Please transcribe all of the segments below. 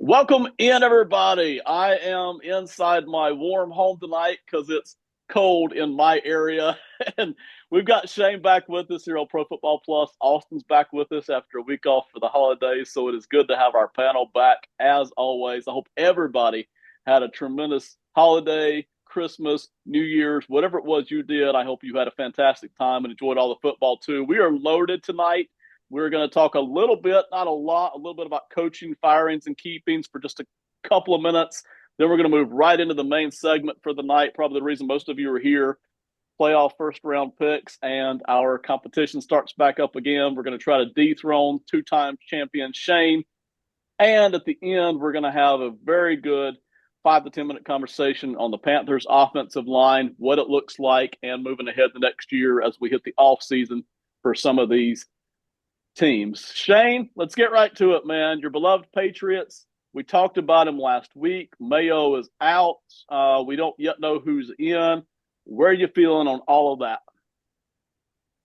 Welcome in, everybody. I am inside my warm home tonight because it's cold in my area. And we've got Shane back with us here on Pro Football Plus. Austin's back with us after a week off for the holidays. So it is good to have our panel back as always. I hope everybody had a tremendous holiday, Christmas, New Year's, whatever it was you did. I hope you had a fantastic time and enjoyed all the football too. We are loaded tonight. We're going to talk a little bit, not a lot, a little bit about coaching, firings, and keepings for just a couple of minutes. Then we're going to move right into the main segment for the night. Probably the reason most of you are here. Playoff first round picks, and our competition starts back up again. We're going to try to dethrone two-time champion Shane. And at the end, we're going to have a very good 5 to 10 minute conversation on the Panthers offensive line, what it looks like, and moving ahead the next year as we hit the off season for some of these teams. Shane, let's get right to it, man. Your beloved Patriots. We talked about him last week. Mayo is out. We don't yet know who's in. Where are you feeling on all of that?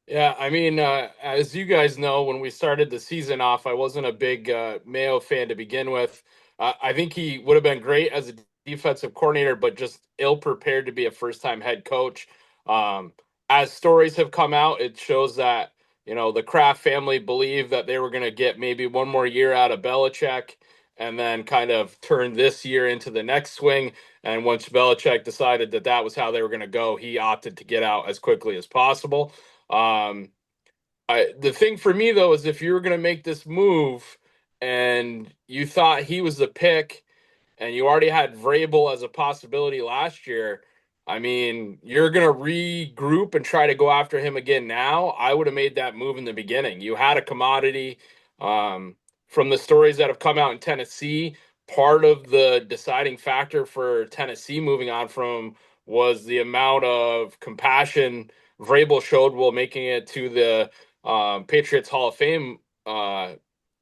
Yeah, as you guys know, when we started the season off, I wasn't a big Mayo fan to begin with. I think he would have been great as a defensive coordinator, but just ill prepared to be a first-time head coach. Um, as stories have come out, it shows that the Kraft family believed that they were going to get maybe one more year out of Belichick, and then kind of turn this year into the next swing. And once Belichick decided that that was how they were going to go, he opted to get out as quickly as possible. Um, the thing for me though is if you were going to make this move and you thought he was the pick and you already had Vrabel as a possibility last year, you're going to regroup and try to go after him again now. I would have made that move in the beginning. You had a commodity. Um, from the stories that have come out in Tennessee, part of the deciding factor for Tennessee moving on from was the amount of compassion Vrabel showed while making it to the Patriots Hall of Fame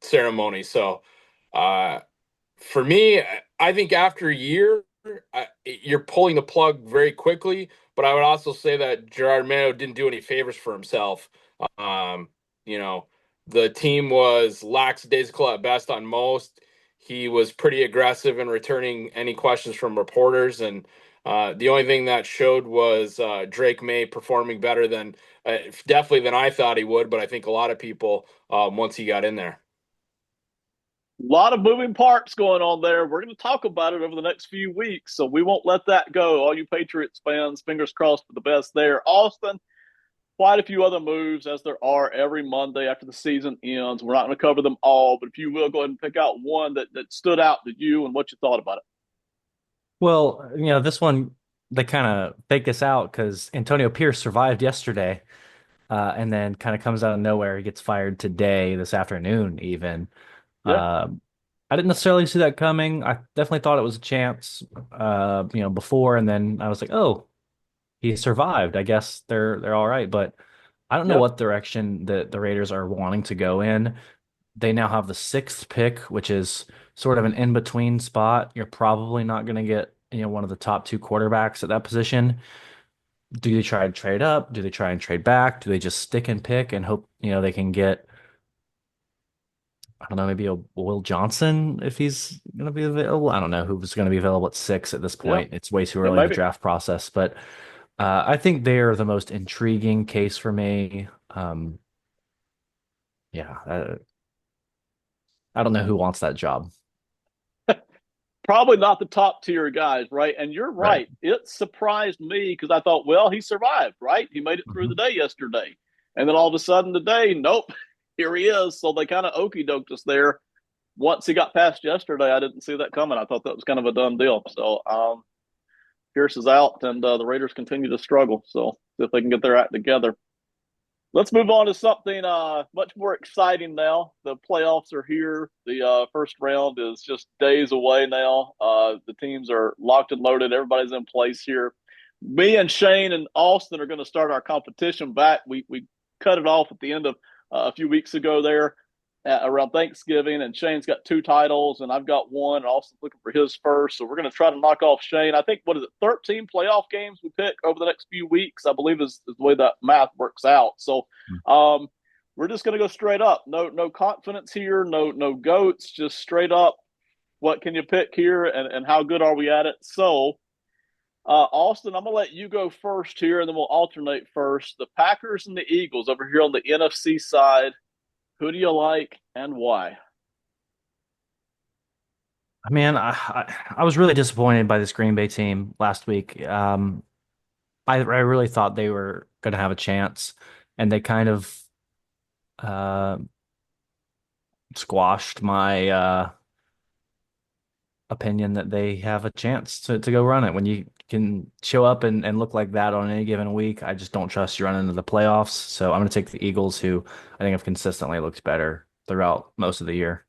ceremony. So, uh, for me, I think after a year, you're pulling the plug very quickly. But I would also say that Gerard Mayo didn't do any favors for himself. Um, you know, the team was lackadaisical at best on most. He was pretty aggressive in returning any questions from reporters, and the only thing that showed was Drake May performing better than definitely than I thought he would. But I think a lot of people once he got in there. A lot of moving parts going on there. We're going to talk about it over the next few weeks, so we won't let that go. All you Patriots fans, fingers crossed for the best there. Austin, quite a few other moves as there are every Monday after the season ends. We're not going to cover them all, but if you will, go ahead and pick out one that stood out to you and what you thought about it. Well, this one, they kind of faked us out because Antonio Pierce survived yesterday, and then kind of comes out of nowhere. He gets fired today, this afternoon, even. Yeah. Um, I didn't necessarily see that coming. I definitely thought it was a chance, before, and then I was like, oh, he survived. I guess they're all right. But I don't know Yep. what direction the Raiders are wanting to go in. They now have the sixth pick, which is sort of an in-between spot. You're probably not going to get, one of the top two quarterbacks at that position. Do they try and trade up? Do they try and trade back? Do they just stick and pick and hope, they can get, I don't know, maybe a Will Johnson if he's going to be available? I don't know who's going to be available at six at this Yeah. point. It's way too Yeah. early in the Maybe. draft process, but I think they're the most intriguing case for me. Yeah, I don't know who wants that job. Probably not the top tier guys, right? And you're Right. right. It surprised me because I thought, well, he survived, right? He made it through Mhm. the day yesterday. And then all of a sudden today, nope, here he is. So they kind of okey doked us there. Once he got past yesterday, I didn't see that coming. I thought that was kind of a done deal. So Pierce is out, and the Raiders continue to struggle. So see if they can get their act together. Let's move on to something much more exciting now. The playoffs are here. The first round is just days away now. The teams are locked and loaded. Everybody's in place here. Me and Shane and Austin are going to start our competition back. We cut it off at the end of a few weeks ago there around Thanksgiving, and Shane's got two titles, and I've got one. And Austin's looking for his first, so we're going to try to knock off Shane. I think what is it, 13 playoff games we pick over the next few weeks, I believe is the way that math works out. So, um, we're just going to go straight up. No confidence here. No goats. Just straight up. what can you pick here, and how good are we at it? So, Austin, I'm gonna let you go first here, and then we'll alternate first. The Packers and the Eagles over here on the NFC side. Who do you like and why? Man, I was really disappointed by this Green Bay team last week. I really thought they were going to have a chance, and they kind of uh, squashed my opinion that they have a chance to go run it. When you can show up and look like that on any given week, I just don't trust you running into the playoffs. So I'm going to take the Eagles, who I think have consistently looked better throughout most of the year.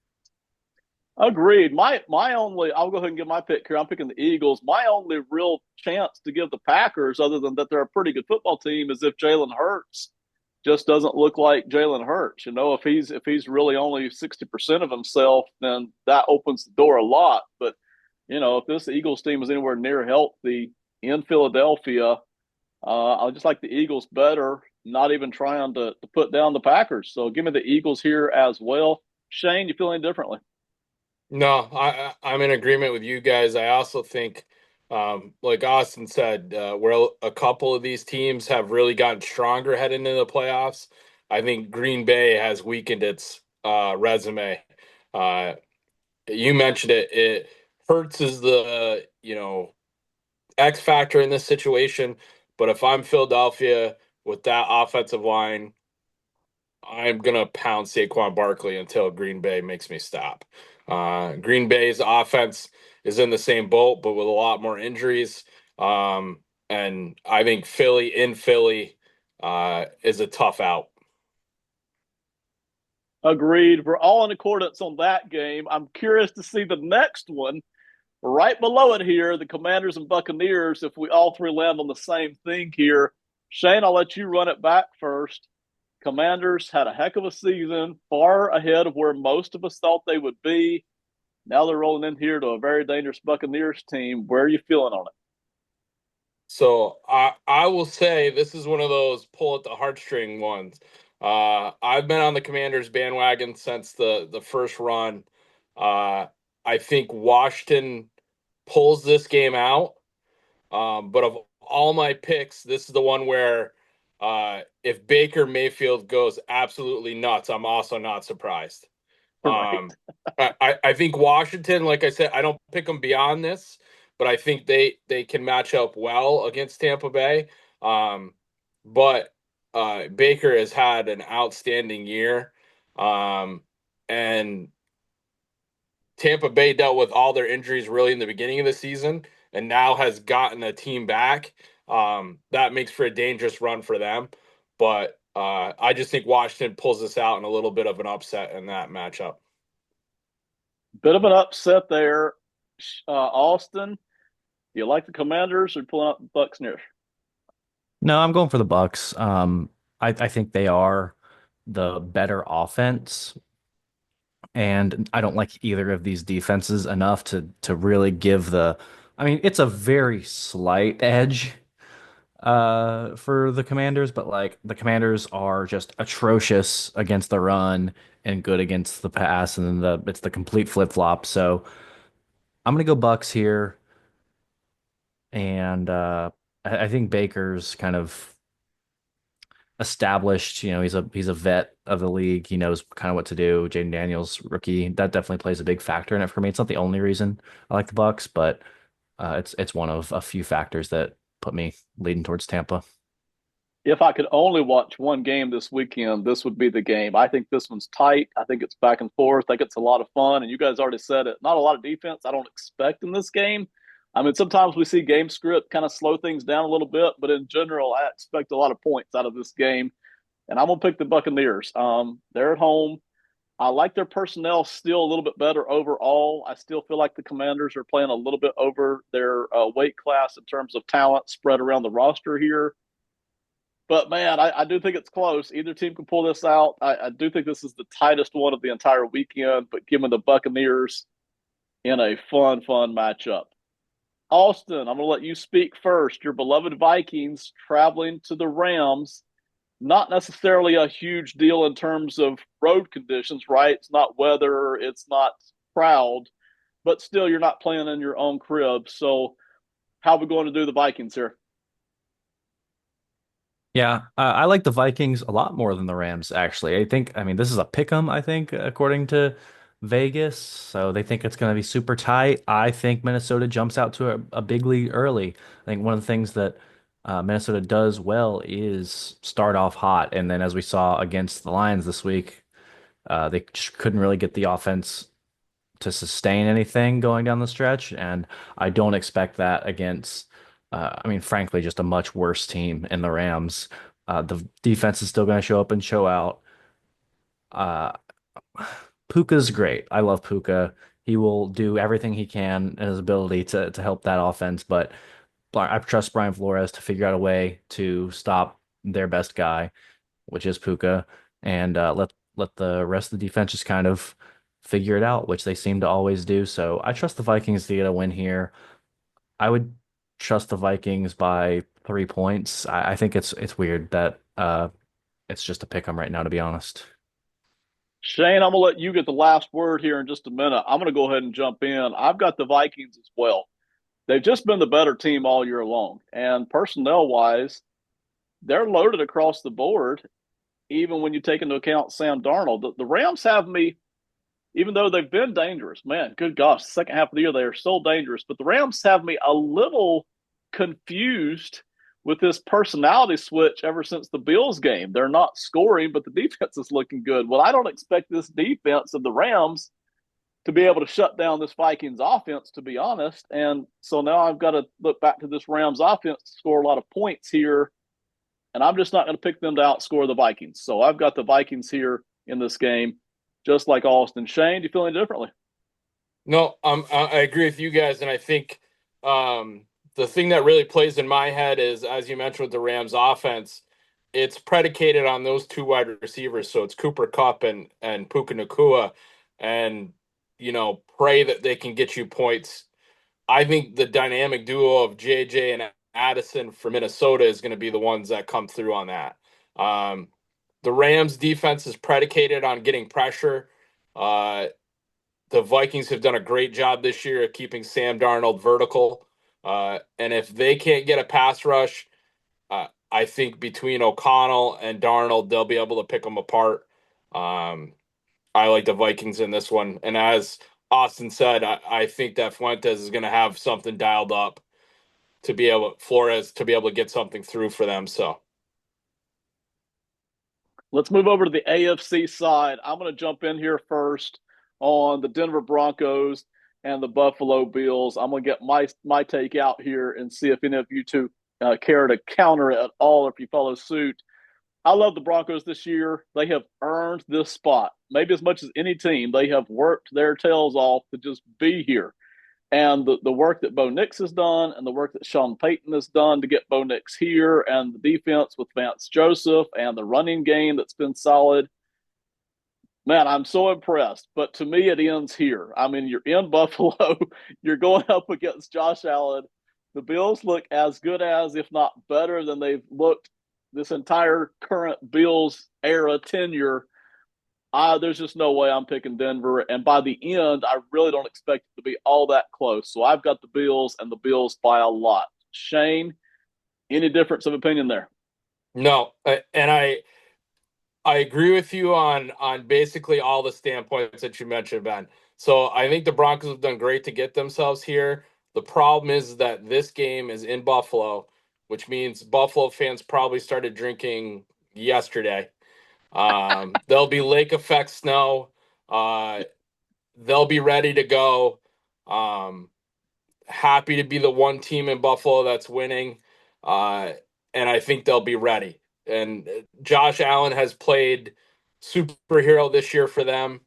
Agreed. My only I'll go ahead and give my pick here. I'm picking the Eagles. My only real chance to give the Packers, other than that they're a pretty good football team, is if Jalen Hurts just doesn't look like Jalen Hurts. If he's really only 60% of himself, then that opens the door a lot. But if this Eagles team is anywhere near healthy in Philadelphia, I just like the Eagles better. Not even trying to put down the Packers. So give me the Eagles here as well. Shane, you feeling differently? No, I'm in agreement with you guys. I also think, like Austin said, where a couple of these teams have really gotten stronger heading into the playoffs. I think Green Bay has weakened its resume. Uh, you mentioned it. It hurts as the X factor in this situation. But if I'm Philadelphia with that offensive line, I'm gonna pound Saquon Barkley until Green Bay makes me stop. Green Bay's offense is in the same boat, but with a lot more injuries. And I think Philly is a tough out. Agreed. We're all in accordance on that game. I'm curious to see the next one right below it here, the Commanders and Buccaneers, if we all three land on the same thing here. Shane, I'll let you run it back first. Commanders had a heck of a season, far ahead of where most of us thought they would be. Now they're rolling in here to a very dangerous Buccaneers team. Where are you feeling on it? So I will say this is one of those pull at the heartstring ones. I've been on the Commanders bandwagon since the first run. Uh, I think Washington pulls this game out. But of all my picks, this is the one where if Baker Mayfield goes absolutely nuts, I'm also not surprised. Right. I think Washington, like I said, I don't pick them beyond this, but I think they can match up well against Tampa Bay. Um, but Baker has had an outstanding year, and Tampa Bay dealt with all their injuries really in the beginning of the season, and now has gotten a team back. That makes for a dangerous run for them, but I just think Washington pulls this out in a little bit of an upset in that matchup. Bit of an upset there. Austin, do you like the Commanders or pulling out the Buccaneers? No, I'm going for the Bucks. I think they are the better offense, and I don't like either of these defenses enough to really give the. I mean, it's a very slight edge for the Commanders, but like the Commanders are just atrocious against the run and good against the pass, and then it's the complete flip-flop. So I'm gonna go Bucks here, and I think Baker's kind of established. He's a vet of the league. He knows kind of what to do. Jaden Daniels, rookie, that definitely plays a big factor in it for me. It's not the only reason I like the Bucks, but it's one of a few factors that put me leading towards Tampa. If I could only watch one game this weekend, this would be the game. I think this one's tight. I think it's back and forth. I think it's a lot of fun. And you guys already said it. Not a lot of defense I don't expect in this game. I mean, sometimes we see game script kind of slow things down a little bit, but in general, I expect a lot of points out of this game. And I'm gonna pick the Buccaneers. They're at home. I like their personnel still a little bit better overall. I still feel like the Commanders are playing a little bit over their weight class in terms of talent spread around the roster here. But man, I do think it's close. Either team can pull this out. I do think this is the tightest one of the entire weekend, but giving the Buccaneers in a fun matchup. Austin, I'm going to let you speak first. Your beloved Vikings traveling to the Rams. Not necessarily a huge deal in terms of road conditions, right? It's not weather, it's not crowd. but still you're not playing in your own crib. So how are we going to do the Vikings here? Yeah, I like the Vikings a lot more than the Rams, actually. I mean, this is a pick 'em, I think, according to Vegas. So they think it's going to be super tight. I think Minnesota jumps out to a big lead early. I think one of the things that Minnesota does well is start off hot. And then, as we saw against the Lions this week, they just couldn't really get the offense to sustain anything going down the stretch. And I don't expect that against, I mean, frankly, just a much worse team in the Rams. The defense is still going to show up and show out. Uh, Puka's great. I love Puka. He will do everything he can in his ability to help that offense, but I trust Brian Flores to figure out a way to stop their best guy, which is Puka, and let the rest of the defense just kind of figure it out, which they seem to always do. So I trust the Vikings to get a win here. I would trust the Vikings by 3 points. I think it's weird that it's just a pick 'em right now, to be honest. Shane, I'm going to let you get the last word here in just a minute. I'm going to go ahead and jump in. I've got the Vikings as well. They've just been the better team all year long. And personnel wise, they're loaded across the board, even when you take into account Sam Darnold. The Rams have me, even though they've been dangerous, man, good gosh, the second half of the year, they are so dangerous. But the Rams have me a little confused with this personality switch ever since the Bills game. They're not scoring, but the defense is looking good. Well, I don't expect this defense of the Rams to be able to shut down this Vikings offense, to be honest. And so now I've got to look back to this Rams offense to score a lot of points here. And I'm just not going to pick them to outscore the Vikings. So I've got the Vikings here in this game, just like Austin. Shane, do you feel any differently? No, I agree with you guys, and I think the thing that really plays in my head is, as you mentioned with the Rams offense, it's predicated on those two wide receivers. So it's Cooper Kupp and Puka Nacua, and pray that they can get you points. I think the dynamic duo of JJ and Addison for Minnesota is going to be the ones that come through on that. Um, the Rams defense is predicated on getting pressure. The Vikings have done a great job this year of keeping Sam Darnold vertical. And if they can't get a pass rush, I think between O'Connell and Darnold, they'll be able to pick them apart. I like the Vikings in this one. And as Austin said, I think that Fuentes is going to have something dialed up to be able, Flores to be able to get something through for them. So Let's move over to the AFC side. I'm going to jump in here first on the Denver Broncos and the Buffalo Bills. I'm going to get my take out here and see if any of you two care to counter it at all, or if you follow suit. I love the Broncos this year. They have earned this spot, maybe as much as any team. They have worked their tails off to just be here. And the work that Bo Nix has done and the work that Sean Payton has done to get Bo Nix here, and the defense with Vance Joseph and the running game that's been solid. Man, I'm so impressed. But to me, it ends here. I mean, you're in Buffalo. You're going up against Josh Allen. The Bills look as good as, if not better than they've looked this entire current Bills era tenure. There's just no way I'm picking Denver. And by the end, I really don't expect it to be all that close. So I've got the Bills, and the Bills by a lot. Shane, any difference of opinion there? no, and I agree with you on basically all the standpoints that you mentioned, Ben. So I think the Broncos have done great to get themselves here. The problem is that this game is in Buffalo, which means Buffalo fans probably started drinking yesterday. There'll be lake effect snow. Uh, they'll be ready to go. Um, Happy to be the one team in Buffalo that's winning. Uh, and I think they'll be ready. And Josh Allen has played superhero this year for them.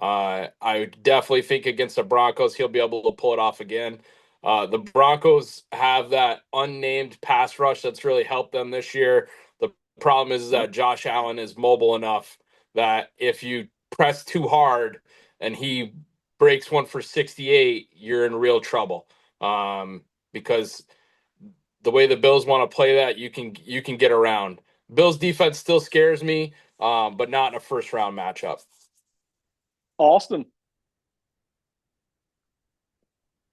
I definitely think against the Broncos, he'll be able to pull it off again. The Broncos have that unnamed pass rush that's really helped them this year. The problem is that Josh Allen is mobile enough that if you press too hard and he breaks one for 68, you're in real trouble. Because the way the Bills want to play that, you can get around. Bills defense still scares me, but not in a first round matchup. Austin.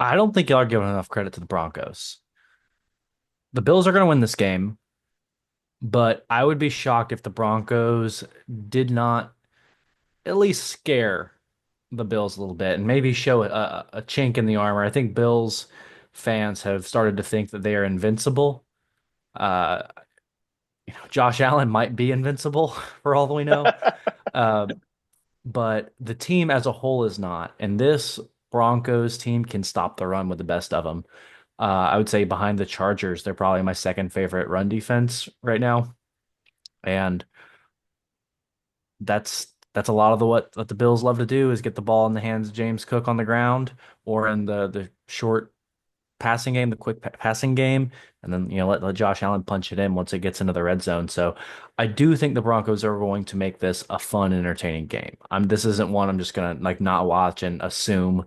I don't think y'all are giving enough credit to the Broncos. The Bills are going to win this game, but I would be shocked if the Broncos did not at least scare the Bills a little bit and maybe show a chink in the armor. I think Bills fans have started to think that they are invincible. Uh, Josh Allen might be invincible for all that we know. Uh, but the team as a whole is not. And this Broncos team can stop the run with the best of them. I would say behind the Chargers, they're probably my second favorite run defense right now. And that's a lot of what the Bills love to do is get the ball in the hands of James Cook on the ground or in the short passing game, the quick passing game, and then let Josh Allen punch it in once it gets into the red zone. So I do think the Broncos are going to make this a fun, entertaining game. This isn't one I'm just gonna like not watch and assume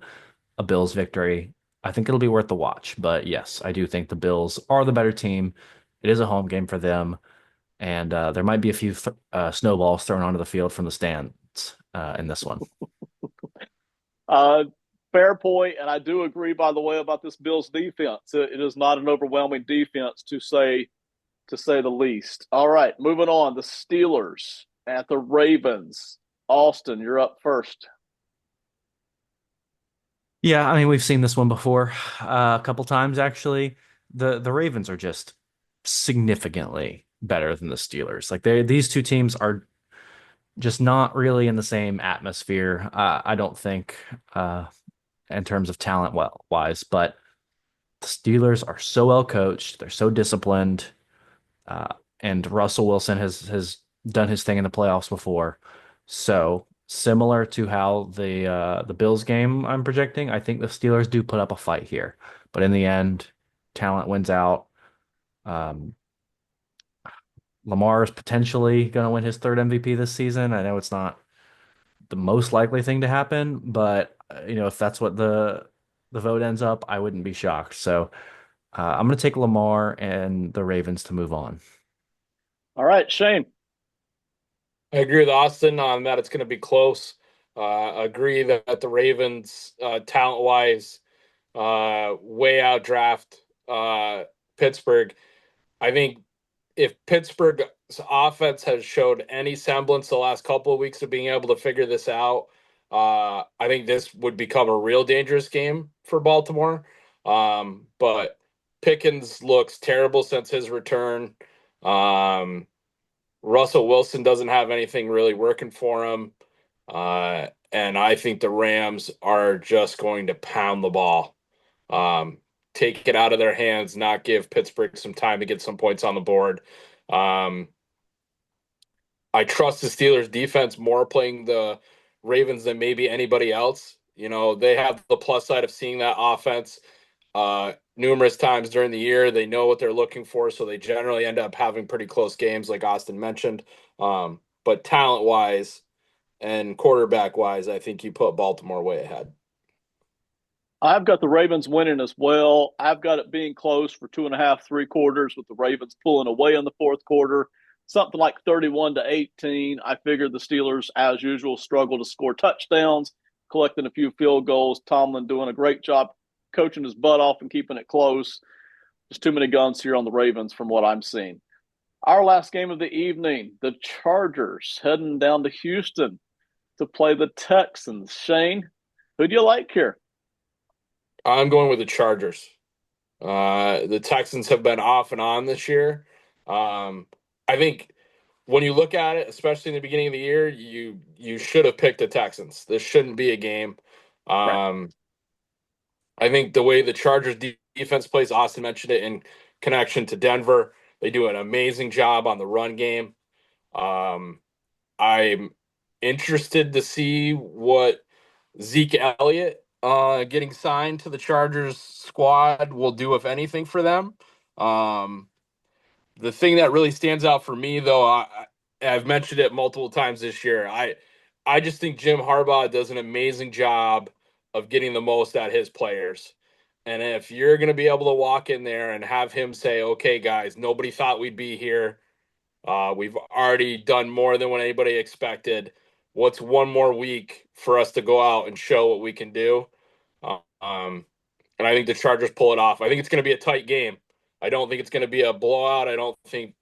a Bills victory. I think it'll be worth the watch. But yes, I do think the Bills are the better team. It is a home game for them, and there might be a few snowballs thrown onto the field from the stands in this one. Uh, Fair point, and I do agree. By the way, about this Bills defense, it is not an overwhelming defense to say the least. All right, moving on. The Steelers at the Ravens. Austin, you're up first. Yeah, I mean we've seen this one before a couple times actually. The Ravens are just significantly better than the Steelers. Like these two teams are just not really in the same atmosphere. I don't think in terms of talent well wise, but the Steelers are so well coached. They're so disciplined, uh, and Russell Wilson has done his thing in the playoffs before. So similar to how the Bills game I'm projecting, I think the Steelers do put up a fight here, but in the end, talent wins out. Um, Lamar is potentially going to win his third MVP this season. I know it's not the most likely thing to happen, but if that's what the vote ends up, I wouldn't be shocked. So I'm going to take Lamar and the Ravens to move on. All right, Shane. I agree with Austin on that. It's going to be close. Agree that the Ravens, talent wise, way out draft Pittsburgh. I think if Pittsburgh's offense has showed any semblance the last couple of weeks of being able to figure this out, I think this would become a real dangerous game for Baltimore. But Pickens looks terrible since his return. Um, Russell Wilson doesn't have anything really working for him. And I think the Rams are just going to pound the ball, um, take it out of their hands, not give Pittsburgh some time to get some points on the board. Um, I trust the Steelers defense more playing the Ravens than maybe anybody else. They have the plus side of seeing that offense numerous times during the year. They know what they're looking for, so they generally end up having pretty close games, like Austin mentioned. But talent wise and quarterback wise, I think you put Baltimore way ahead. I've got the Ravens winning as well. I've got it being close for two and a half, three quarters, with the Ravens pulling away in the fourth quarter, something like 31-18. I figured the Steelers, as usual, struggle to score touchdowns, collecting a few field goals. Tomlin doing a great job coaching his butt off and keeping it close. There's too many guns here on the Ravens from what I'm seeing. Our last game of the evening, the Chargers heading down to Houston to play the Texans. Shane, who do you like here? I'm going with the Chargers. The Texans have been off and on this year. I think when you look at it, especially in the beginning of the year, you should have picked the Texans. This shouldn't be a game. Right. Um, I think the way the Chargers defense plays, Austin mentioned it in connection to Denver. They do an amazing job on the run game. Um, I'm interested to see what Zeke Elliott getting signed to the Chargers squad will do, if anything, for them. Um, the thing that really stands out for me, though, I've mentioned it multiple times this year. I just think Jim Harbaugh does an amazing job of getting the most out of his players. And if you're going to be able to walk in there and have him say, "Okay, guys, nobody thought we'd be here. We've already done more than what anybody expected. What's one more week for us to go out and show what we can do?" Um, and I think the Chargers pull it off. I think it's going to be a tight game. I don't think it's going to be a blowout. I don't think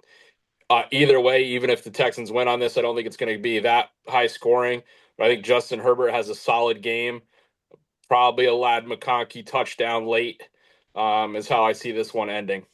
either way, even if the Texans win on this, I don't think it's going to be that high scoring. But I think Justin Herbert has a solid game. Probably a Lad McConkey touchdown late is how I see this one ending.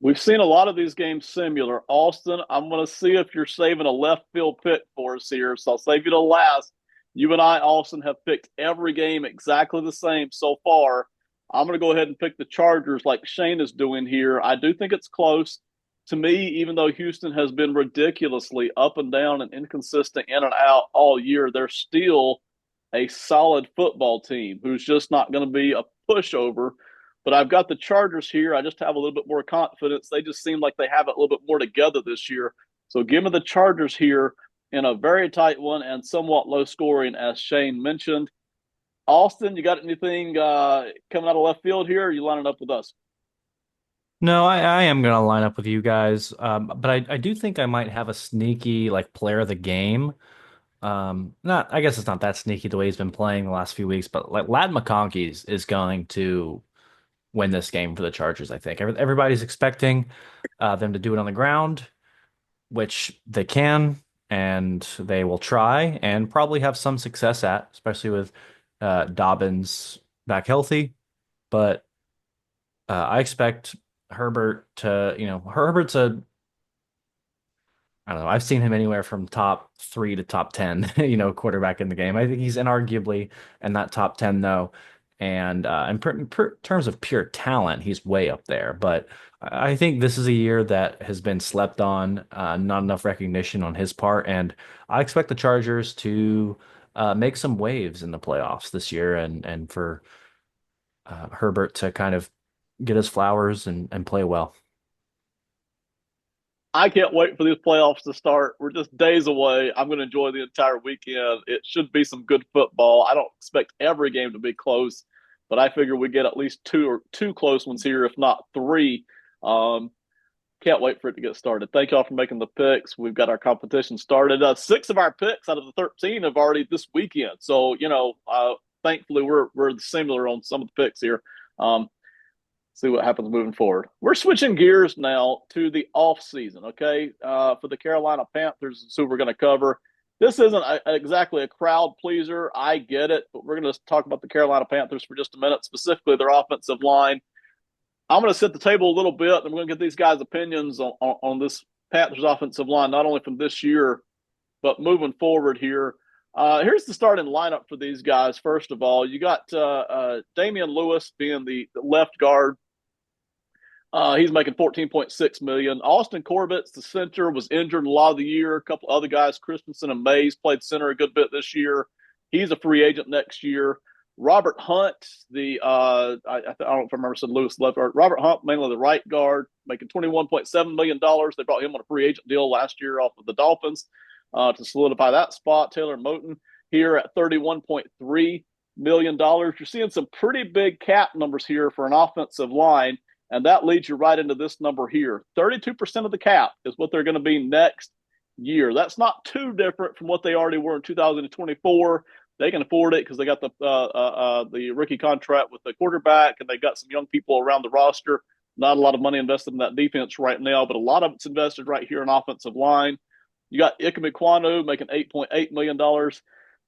We've seen a lot of these games similar. Austin, I'm going to see if you're saving a left field pick for us here. So I'll save you to last. You and I, Austin, have picked every game exactly the same so far. I'm going to go ahead and pick the Chargers like Shane is doing here. I do think it's close. To me, even though Houston has been ridiculously up and down and inconsistent in and out all year, they're still a solid football team who's just not going to be a pushover. But I've got the Chargers here. I just have a little bit more confidence. They just seem like they have it a little bit more together this year. So give me the Chargers here in a very tight one and somewhat low scoring, as Shane mentioned. Austin, you got anything coming out of left field here? Or are you lining up with us? No, I am gonna line up with you guys. But I do think I might have a sneaky like player of the game. Not I guess it's not that sneaky the way he's been playing the last few weeks, but like Lad McConkey is going to win this game for the Chargers, I think. Everybody's expecting them to do it on the ground, which they can, and they will try and probably have some success at, especially with Dobbins back healthy. But I expect Herbert to, Herbert's a I don't know. I've seen him anywhere from top 3 to top 10, quarterback in the game. I think he's inarguably in that top 10 though. And in terms of pure talent, he's way up there. But I think this is a year that has been slept on, not enough recognition on his part. And I expect the Chargers to make some waves in the playoffs this year and for Herbert to kind of get his flowers and play well. I can't wait for these playoffs to start. We're just days away. I'm going to enjoy the entire weekend. It should be some good football. I don't expect every game to be close, but I figure we get at least two close ones here, if not three. Um, can't wait for it to get started. Thank y'all for making the picks. We've got our competition started. 6 of our picks out of the 13 have already this weekend. So thankfully we're similar on some of the picks here. Um, see what happens moving forward. We're switching gears now to the off season. Okay, for the Carolina Panthers, is who we're going to cover. This isn't exactly a crowd pleaser. I get it, but we're going to talk about the Carolina Panthers for just a minute, specifically their offensive line. I'm going to set the table a little bit. I'm going to get these guys' opinions on this Panthers offensive line, not only from this year, but moving forward here. Here's the starting lineup for these guys. First of all, you got Damian Lewis being the left guard. He's making 14.6 million. Austin Corbett's the center, was injured a lot of the year. A couple other guys, Christensen and Mays, played center a good bit this year. He's a free agent next year. Robert Hunt, I don't know if I remember said Lewis left guard. Robert Hunt, mainly the right guard, making $21.7 million. They brought him on a free agent deal last year off of the Dolphins to solidify that spot. Taylor Moton here at $31.3 million. You're seeing some pretty big cap numbers here for an offensive line. And that leads you right into this number here. 32% of the cap is what they're going to be next year. That's not too different from what they already were in 2024. They can afford it because they got the rookie contract with the quarterback, and they got some young people around the roster. Not a lot of money invested in that defense right now, but a lot of it's invested right here in offensive line. You got Ike Mekwanu making $8.8 million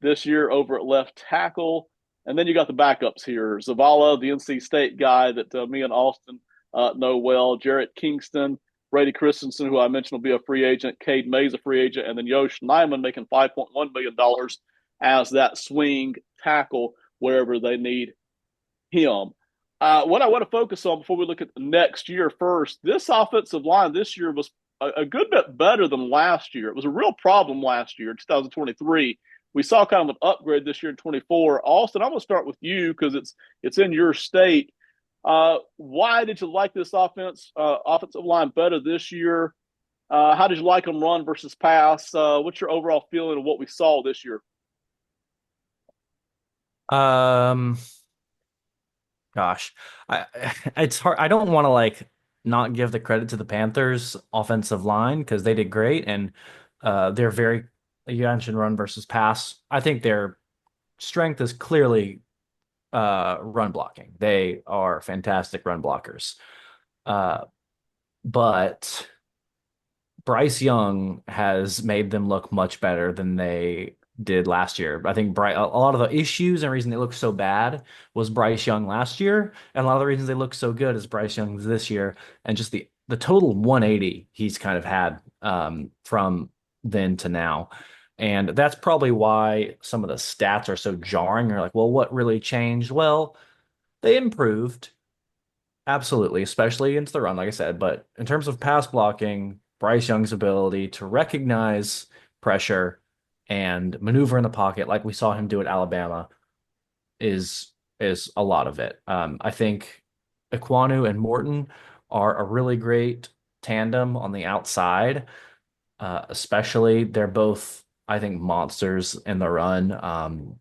this year over at left tackle. And then you got the backups here. Zavala, the NC State guy that me and Austin know well. Jarrett Kingston, Brady Christensen, who I mentioned will be a free agent. Cade Mays, a free agent. And then Yosh Nyman making $5.1 million as that swing tackle wherever they need him. What I want to focus on before we look at the next year first, this offensive line this year was a good bit better than last year. It was a real problem last year, 2023. We saw kind of an upgrade this year in 24. Austin, I'm going to start with you because it's in your state. Why did you like this offensive line better this year? How did you like them run versus pass? What's your overall feeling of what we saw this year? Um, Gosh, I it's hard. I don't want to like not give the credit to the Panthers offensive line because they did great and they're you mentioned run versus pass. I think their strength is clearly run blocking. They are fantastic run blockers. Uh, but Bryce Young has made them look much better than they did last year. I think a lot of the issues and reason they look so bad was Bryce Young last year, and a lot of the reasons they look so good is Bryce Young this year, and just the total 180 he's kind of had from then to now. And that's probably why some of the stats are so jarring. You're like, well, what really changed? Well, they improved. Absolutely, especially into the run, like I said. But in terms of pass blocking, Bryce Young's ability to recognize pressure and maneuver in the pocket, like we saw him do at Alabama, is is a lot of it. I think Ekwonu and Morton are a really great tandem on the outside. Especially, they're both, I think, monsters in the run.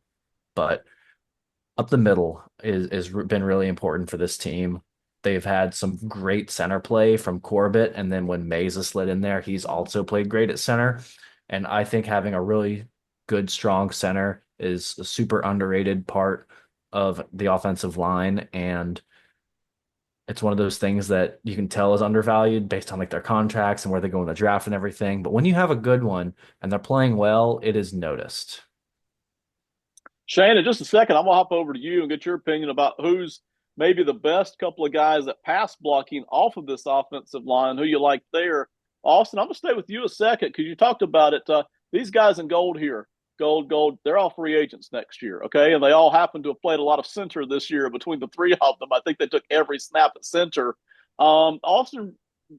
But up the middle is been really important for this team. They've had some great center play from Corbett, and then when Mays has slid in there, he's also played great at center. And I think having a really good, strong center is a super underrated part of the offensive line, and it's one of those things that you can tell is undervalued based on like their contracts and where they go in the draft and everything. But when you have a good one and they're playing well, it is noticed. Shane, in just a second, I'm gonna hop over to you and get your opinion about who's maybe the best couple of guys at pass blocking off of this offensive line. Who you like there, Austin? I'm gonna stay with you a second because you talked about it. These guys in gold here, gold. They're all free agents next year, okay? And they all happen to have played a lot of center this year. Between the three of them, I think they took every snap at center. Austin,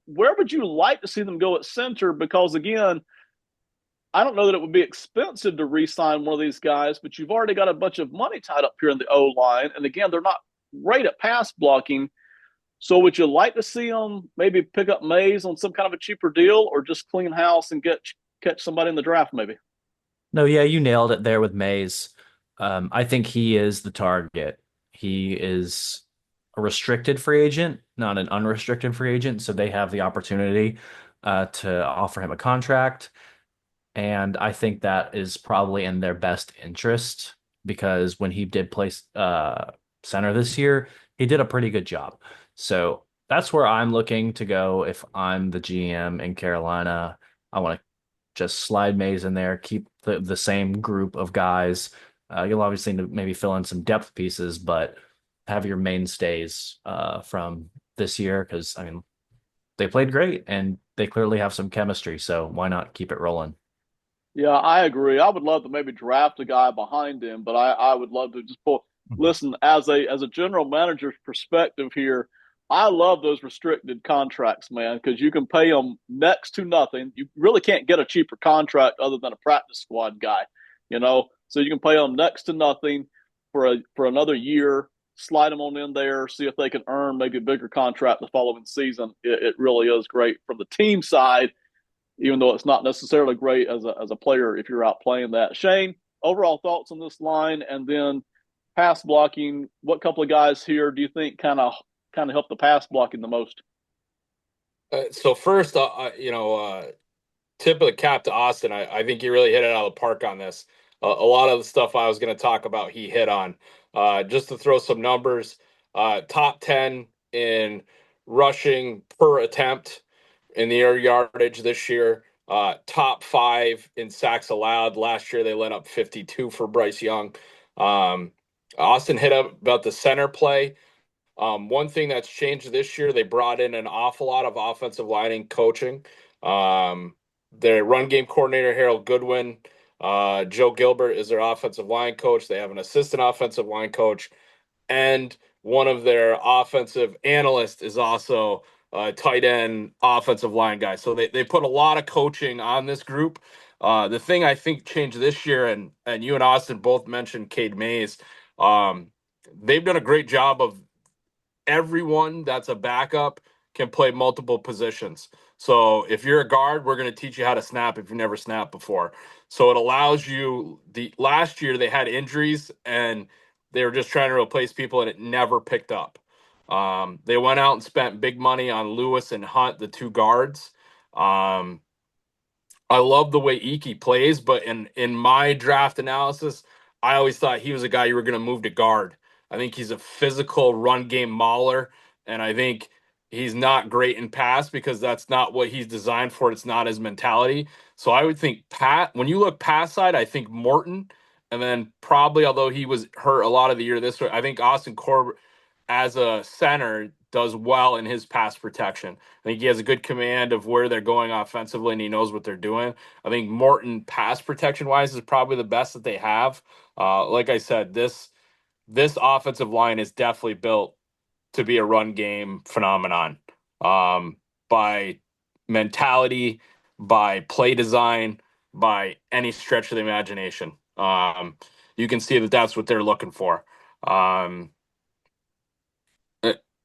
where would you like to see them go at center? Because again, I don't know that it would be expensive to re-sign one of these guys, but you've already got a bunch of money tied up here in the O line, and again, they're not great at pass blocking. So, would you like to see them maybe pick up Mays on some kind of a cheaper deal, or just clean house and get catch somebody in the draft? Maybe. No, yeah, you nailed it there with Mays. I think he is the target. He is a restricted free agent, not an unrestricted free agent, so they have the opportunity to offer him a contract. And I think that is probably in their best interest because when he did play center this year, he did a pretty good job. So that's where I'm looking to go if I'm the GM in Carolina. I want to just slide Mays in there, keep the same group of guys. You'll obviously need to maybe fill in some depth pieces, but have your mainstays from this year because I mean they played great and they clearly have some chemistry. So why not keep it rolling? Yeah, I agree. I would love to maybe draft a guy behind him, but I would love to just pull. Mhm. Listen, as a general manager's perspective here, I love those restricted contracts, man, because you can pay them next to nothing. You really can't get a cheaper contract other than a practice squad guy, you know. So you can pay them next to nothing for another year. Slide them on in there, see if they can earn maybe a bigger contract the following season. It really is great from the team side, even though it's not necessarily great as a player if you're out playing that. Shane, overall thoughts on this line, and then pass blocking. What couple of guys here do you think kind of help the pass blocking the most? So first, tip of the cap to Austin. I think he really hit it out of the park on this. A lot of the stuff I was going to talk about, he hit on. Just to throw some numbers, top 10 in rushing per attempt in the air yardage this year. Top 5 in sacks allowed. Last year, they let up 52 for Bryce Young. Um, Austin hit up about the center play. One thing that's changed this year, they brought in an awful lot of offensive lining coaching. Their run game coordinator, Harold Goodwin, Joe Gilbert is their offensive line coach. They have an assistant offensive line coach, and one of their offensive analysts is also a tight end offensive line guy. So they put a lot of coaching on this group. The thing I think changed this year, and you and Austin both mentioned Cade Mays. Um, they've done a great job of everyone that's a backup can play multiple positions. So if you're a guard, we're going to teach you how to snap if you've never snapped before. So it allows you. The last year they had injuries and they were just trying to replace people and it never picked up. They went out and spent big money on Lewis and Hunt, the two guards. Um, I love the way Iki plays, but in my draft analysis, I always thought he was a guy you were going to move to guard I think he's a physical run game mauler, and I think he's not great in pass because that's not what he's designed for. It's not his mentality. So I would think when you look pass side, I think Morton, and then probably, although he was hurt a lot of the year this way, I think Austin Corbett as a center does well in his pass protection. I think he has a good command of where they're going offensively and he knows what they're doing. I think Morton pass protection wise is probably the best that they have. Like I said, this offensive line is definitely built to be a run game phenomenon, by mentality, by play design, by any stretch of the imagination. You can see that that's what they're looking for. Um,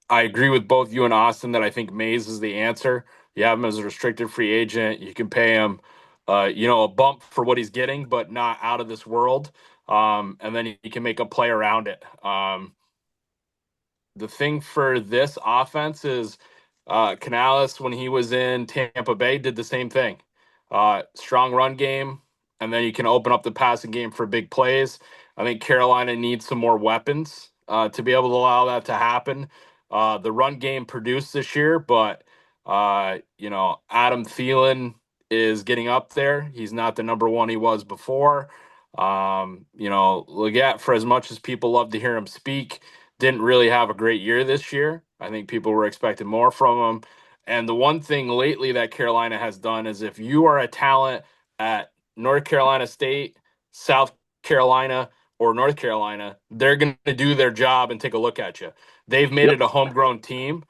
I agree with both you and Austin that I think Mays is the answer. You have him as a restricted free agent. You can pay him, a bump for what he's getting, but not out of this world. And then you can make a play around it. The thing for this offense is Canales, when he was in Tampa Bay, did the same thing. Strong run game, and then you can open up the passing game for big plays. I think Carolina needs some more weapons to be able to allow that to happen. The run game produced this year, but Adam Thielen is getting up there. He's not the number one he was before. Leggett, for as much as people love to hear him speak, didn't really have a great year this year. I think people were expecting more from him. And the one thing lately that Carolina has done is if you are a talent at North Carolina State, South Carolina, or North Carolina, they're going to do their job and take a look at you. They've made Yep. it a homegrown team,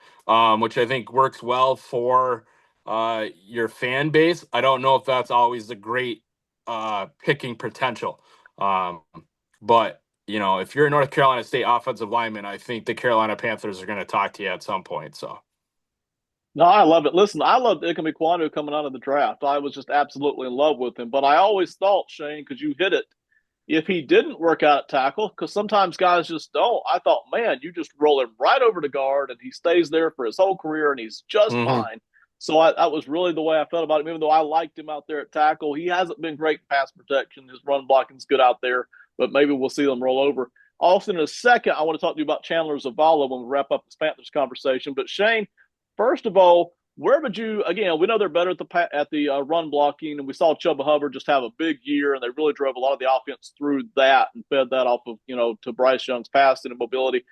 which I think works well for your fan base. I don't know if that's always a great picking potential. Um, but if you're a North Carolina State offensive lineman, I think the Carolina Panthers are going to talk to you at some point. So, No, I love it. Listen, I loved Ikemi Kwanu coming out of the draft. I was just absolutely in love with him. But I always thought, Shane, because you hit it, if he didn't work out at tackle, because sometimes guys just don't, I thought, man, you just roll him right over to guard and he stays there for his whole career and he's just mhm. fine. So that was really the way I felt about him. Even though I liked him out there at tackle, he hasn't been great in pass protection. His run blocking's good out there, but maybe we'll see them roll over. Also, in a second, I want to talk to you about Chandler Zavala when we wrap up this Panthers conversation. But Shane, first of all, where would you again? We know they're better at the run blocking, and we saw Chuba Hubbard just have a big year, and they really drove a lot of the offense through that and fed that off of to Bryce Young's passing and mobility.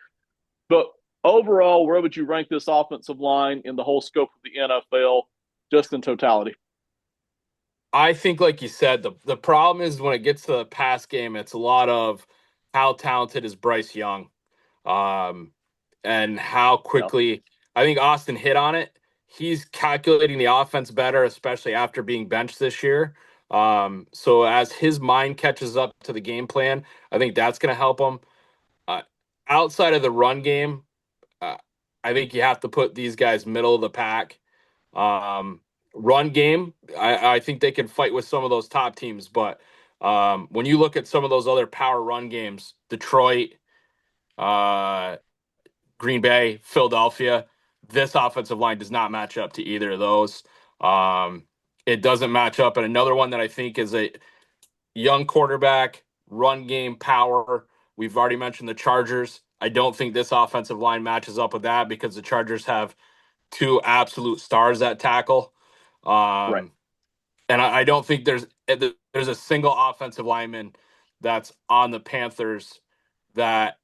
But overall, where would you rank this offensive line in the whole scope of the NFL, just in totality? I think, like you said, the problem is when it gets to the pass game, it's a lot of how talented is Bryce Young, um, and how Yeah, quickly. I think Austin hit on it. He's calculating the offense better, especially after being benched this year. So as his mind catches up to the game plan, I think that's going to help him. Uh, Outside of the run game, uh, I think you have to put these guys middle of the pack. Um, Run game, I think they can fight with some of those top teams, but when you look at some of those other power run games, Detroit, uh, Green Bay, Philadelphia, this offensive line does not match up to either of those. Um, it doesn't match up. And another one that I think is a young quarterback, run game power. We've already mentioned the Chargers. I don't think this offensive line matches up with that because the Chargers have two absolute stars at tackle. right. Um, and I don't think there's a single offensive lineman that's on the Panthers that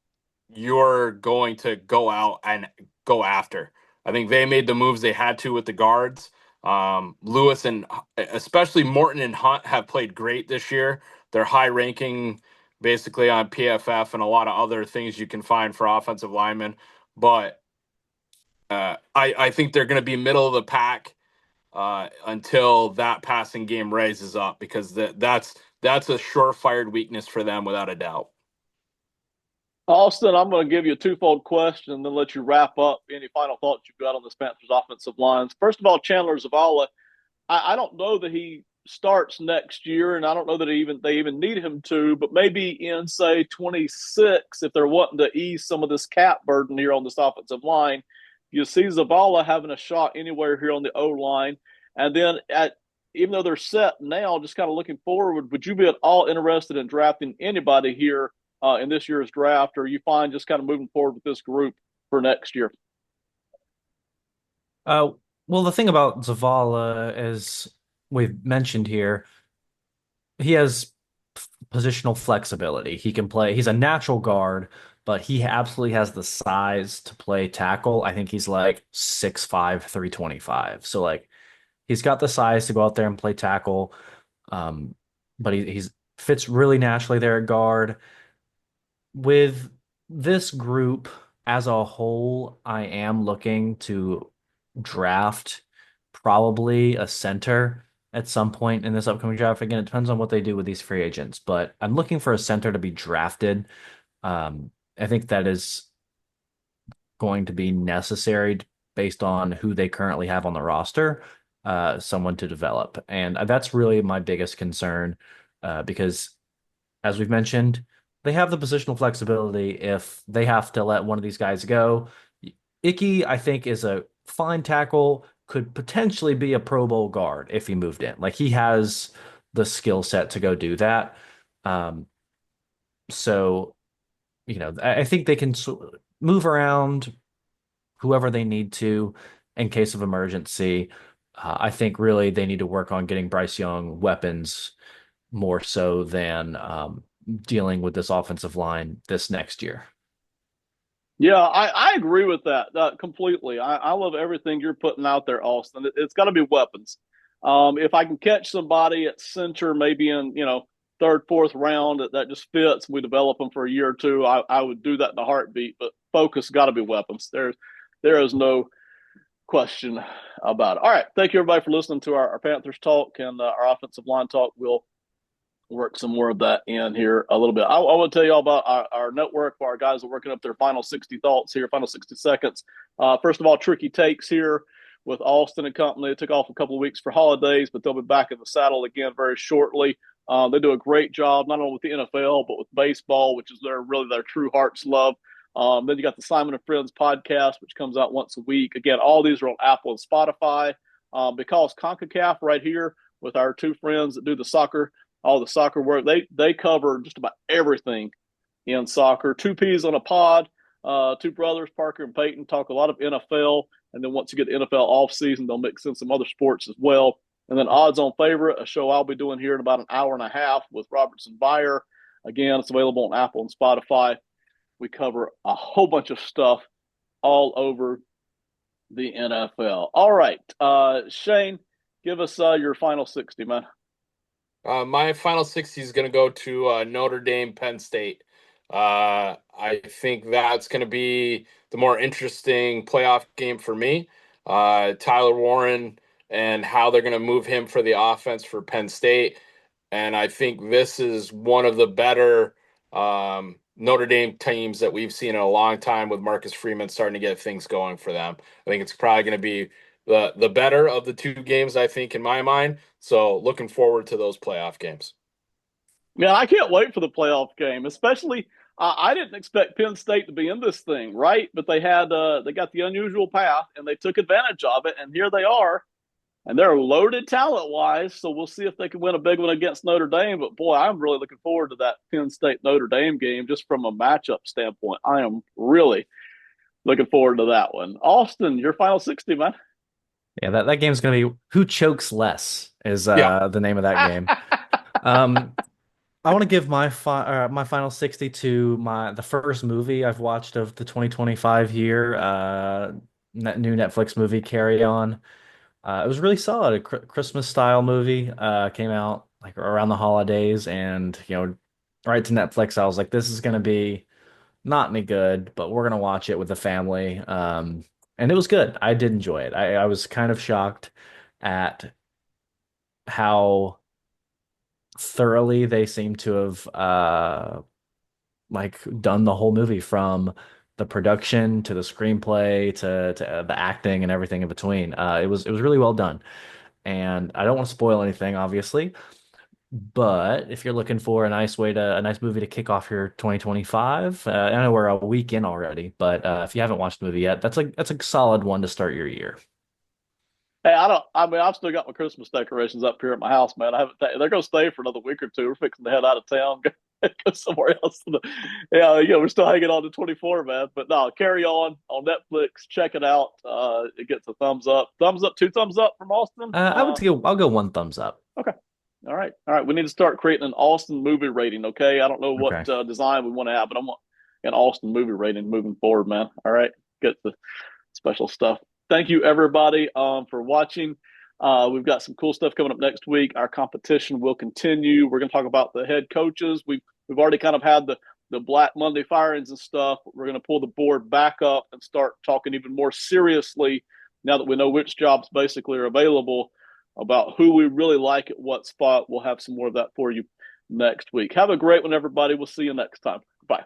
you're going to go out and go after. I think they made the moves they had to with the guards. Lewis and especially Morton and Hunt have played great this year. They're high ranking basically on PFF and a lot of other things you can find for offensive linemen. But I think they're going to be middle of the pack until that passing game raises up because that's a surefire weakness for them without a doubt. Austin, I'm going to give you a twofold question and then let you wrap up any final thoughts you've got on the Panthers offensive lines. First of all, Chandler Zavala, I don't know that he starts next year, and I don't know that they even need him to, but maybe in say 26, if they're wanting to ease some of this cap burden here on this offensive line, you see Zavala having a shot anywhere here on the O line, and then even though they're set now, just kind of looking forward, would you be at all interested in drafting anybody here in this year's draft, or you find just kind of moving forward with this group for next year? Uh, well, the thing about Zavala, as we've mentioned here, he has positional flexibility. He can play, he's a natural guard, but he absolutely has the size to play tackle. I think he's like 6'5", 325. So like he's got the size to go out there and play tackle. Um, but he's fits really naturally there at guard. With this group as a whole, I am looking to draft probably a center at some point in this upcoming draft. Again, it depends on what they do with these free agents, but I'm looking for a center to be drafted. I think that is going to be necessary based on who they currently have on the roster, someone to develop. And that's really my biggest concern, because as we've mentioned, they have the positional flexibility if they have to let one of these guys go. Icky, I think, is a fine tackle, could potentially be a Pro Bowl guard if he moved in. Like he has the skill set to go do that. Um, so, I think they can move around whoever they need to in case of emergency. I think really they need to work on getting Bryce Young weapons more so than dealing with this offensive line this next year. Yeah, I agree with that completely. I love everything you're putting out there, Austin. It's got to be weapons. If I can catch somebody at center, maybe in third, fourth round that just fits, we develop them for a year or two. I would do that in a heartbeat. But focus got to be weapons. There is no question about it. All right, thank you everybody for listening to our Panthers talk and our offensive line talk. We'll work some more of that in here a little bit. I want to tell you all about our network where our guys are working up their final 60 thoughts here, final 60 seconds. First of all, Tricky Takes here with Austin and company. It took off a couple of weeks for holidays, but they'll be back in the saddle again very shortly. They do a great job, not only with the NFL, but with baseball, which is their true heart's love. Then you got the Simon and Friends podcast, which comes out once a week. Again, all these are on Apple and Spotify. Because CONCACAF right here with our two friends that do all the soccer work. They cover just about everything in soccer. Two peas on a pod. Two brothers, Parker and Peyton, talk a lot of NFL. And then once you get the NFL off season, they'll mix in some other sports as well. And then Odds on Favorite, a show I'll be doing here in about an hour and a half with Robertson Byer. Again, it's available on Apple and Spotify. We cover a whole bunch of stuff all over the NFL. All right, Shane, give us your final 60, man. My final 60 is going to go to Notre Dame, Penn State. I think that's going to be the more interesting playoff game for me. Tyler Warren and how they're going to move him for the offense for Penn State. And I think this is one of the better Notre Dame teams that we've seen in a long time with Marcus Freeman starting to get things going for them. I think it's probably going to be the better of the two games, I think, in my mind. So looking forward to those playoff games. Man, I can't wait for the playoff game, especially I didn't expect Penn State to be in this thing, right? But they got the unusual path and they took advantage of it, and here they are, and they're loaded talent wise. So we'll see if they can win a big one against Notre Dame. But boy, I'm really looking forward to that Penn State Notre Dame game just from a matchup standpoint. I am really looking forward to that one. Austin, your final 60, man. Yeah, that game's going to be who chokes less is Yeah. the name of that game. I want to give my final 60 to the first movie I've watched of the 2025 year, new Netflix movie Carry On. It was really solid, a Christmas style movie. Came out like around the holidays, and right to Netflix. I was like, this is gonna be not any good, but we're gonna watch it with the family. And it was good. I did enjoy it. I was kind of shocked at how thoroughly they seem to have like done the whole movie, from the production to the screenplay to the acting and everything in between. It was really well done. And I don't want to spoil anything, obviously, but if you're looking for a nice movie to kick off your 2025, I know we're a week in already, but if you haven't watched the movie yet, that's a solid one to start your year. Hey, I've still got my Christmas decorations up here at my house, man. I haven't. They're gonna stay for another week or two. We're fixing to head out of town, Go somewhere else. Yeah, we're still hanging on to 24, man. But no, carry on Netflix. Check it out. It gets a thumbs up. Thumbs up, two thumbs up from Austin. I'll go one thumbs up. Okay. All right. We need to start creating an Austin movie rating. Okay. I don't know what Okay. design we want to have, but I want an Austin movie rating moving forward, man. All right. Get the special stuff. Thank you, everybody, for watching. We've got some cool stuff coming up next week. Our competition will continue. We're going to talk about the head coaches. We've already kind of had the Black Monday firings and stuff. We're going to pull the board back up and start talking even more seriously now that we know which jobs basically are available about who we really like at what spot. We'll have some more of that for you next week. Have a great one, everybody. We'll see you next time. Bye.